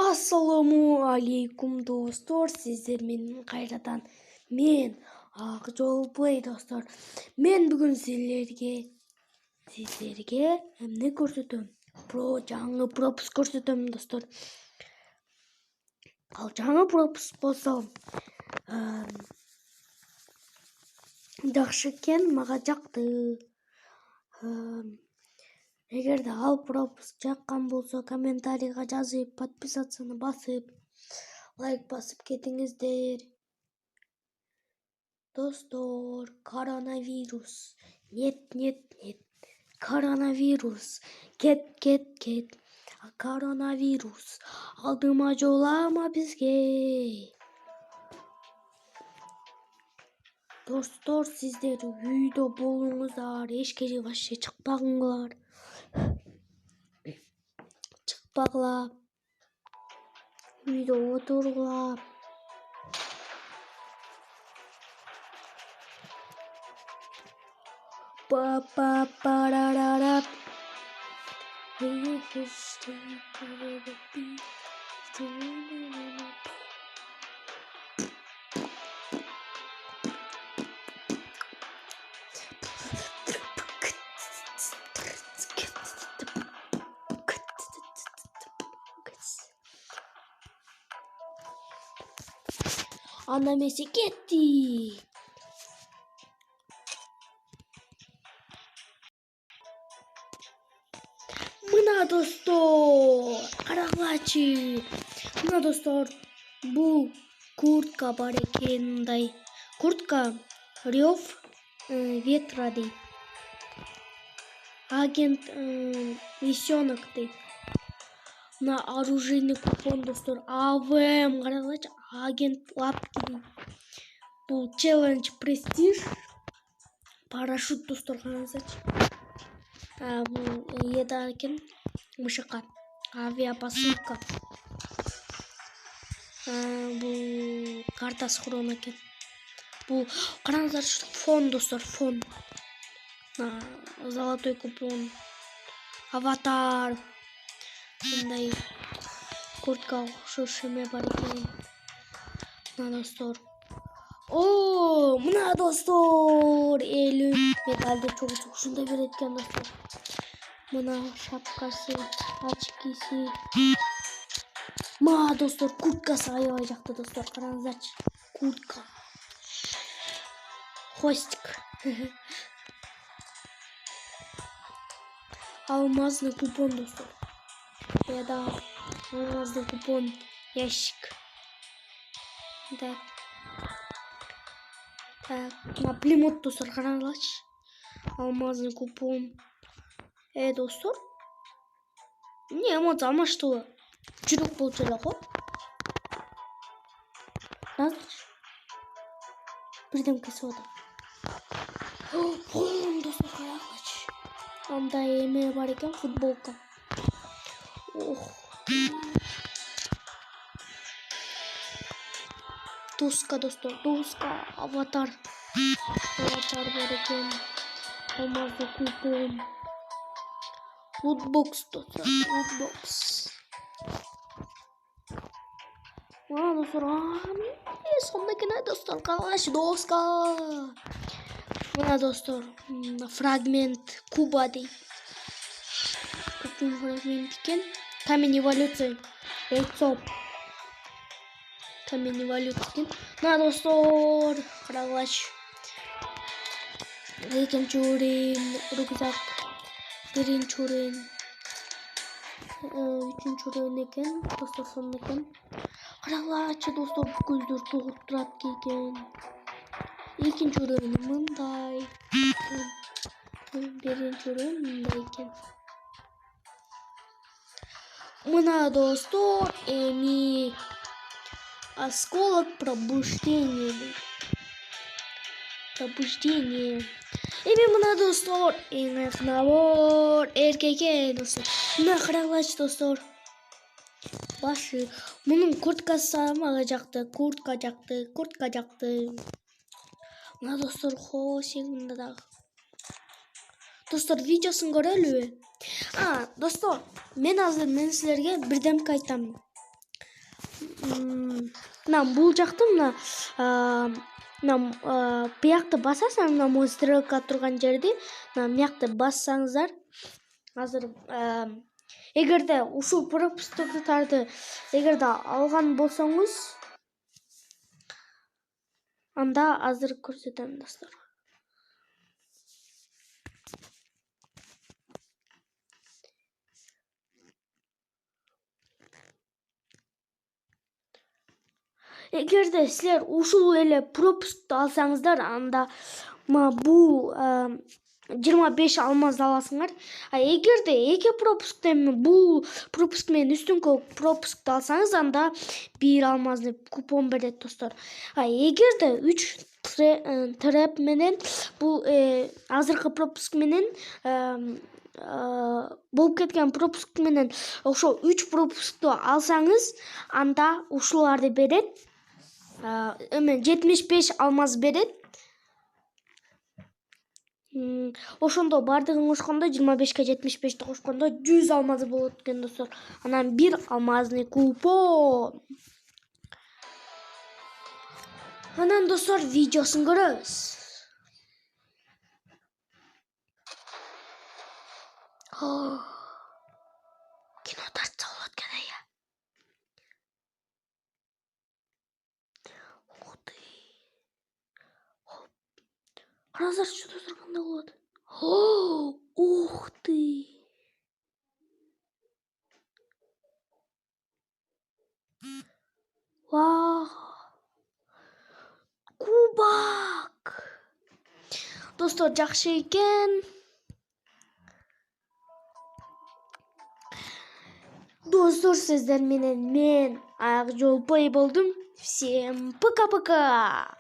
Assalamu alaikum dostlar, sizler menин kayradan men Akjolplay dostlar. Men bugün sizlerge emne көрсөтөм? Жаңы пропуск көрсөтөm достор. Ал жаңы пропуск болсо жакшы экен, мага жакты. Эгерде ал пропуск жаккан болсо, комментарийга жазып, подписаться басып, лайк басып кетиңиздер. Достор, коронавирус. Нет. Коронавирус. Кет. Коронавирус. Алдыма жолама бизге. Достор, сиздер үйдө болуңуздар, эчкеге вообще чыкпагыңлар. Чыкпагыла. Үйдө отургула. Па-па-парарарап. Анда месе кетти. Мына достор, караңлачы. Мына достор, бул куртка бар экен, мындай. Куртка Рев ветра дейт. Агент Лисенок дейт. Мына оружейный купон достор. АВМ караңлачы, агент Лапки дейт. Бул челлендж престиж. Парашют достор, караңызачы. Бул еда экен, мышыкка. Авиапосылка. Бул карта схрон экен. Бул караңыздар, фон достор, фон. Золотой купон. Аватар. Мындай куртка окшош эме бар экен. Мына достор. Мына достор, 50 медалды чогуу ушундай берет экен достор. Мына шапкасы, очкиси. Мына достор, курткасы аябай жакты достор, караңыздарчы. Куртка. Хвостик. Алмазный купон достор. Да, алмазный купон, ящик. Так, на племот достор, караңыздарчы. Алмазный купон. Достор. Не, эмоция алмаштуу. Жүрөк болчу эле го. Азырчы. Бирдем кесип атам. Достор, караңыздарчы. Андай эме бар экен, футболка. Доска достор, доска, аватар. Аватар бар экен. Алмазный купон. Лутбокс достор, лутбокс. Достор, сонда экен достор, караңызчы, доска. Мына достор, фрагмент Куба дейт. Кубтун фрагмент экен. Камень эволюция. Яйцо. Камень эволюция экен. Мына достор, караңызчы. Экинчи орун, рюкзак. Биринчи орун. Үчүнчү орун экен. Достор, сонда экен. Караңызчы достор, көздөр тогуп турат кейген. Экинчи орун мындай. Биринчи орун мындай экен. Мына достор, эми осколок пробуждения. Пробуждение. Эми мына достор, набор эркекке достор. Мына караңызчы достор. Башы. Мунун курткасы мага жакты, куртка жакты. Мына достор, мында дагы. Достор, видеосын көрөлүбү? Достор, мен азыр силерге бирдемке айтам. мына бул жакты мына биякты басасың, мына моу стрелка турган жерди мына биякты бассаңыздар азыр эгерде ушул пропусктарды эгерде алган болсоңуз анда азыр көрсөтөм достор. Эгерде силер ушул эле пропускту алсаңыздар, анда бул 25 алмаз аласыңар. Эгерде эки пропуск бул пропуск менен үстүнкү пропускту алсаңыз, анда 1 алмазды купон берет достор. Эгерде 3 треп менен бул азыркы пропуск менен болуп кеткен пропуск менен ошо 3 пропускту алсаңыз, анда ушуларды берет. 75 алмаз берет. Ошондо бардыгын кошкондо 25ке 75ти кошкондо 100 алмазы болот экен достор. Анан 1 алмазный купон. Анан достор видеосун көрөбүз. Кино тартса болот экен ая. Ух ты. Караңыздар, что турганда болот. Ух ты. Вау. Кубак. Достор, жакшы экен. Достор, сиздер менен мен Ак Жолпой болдум. Всем пока-пока.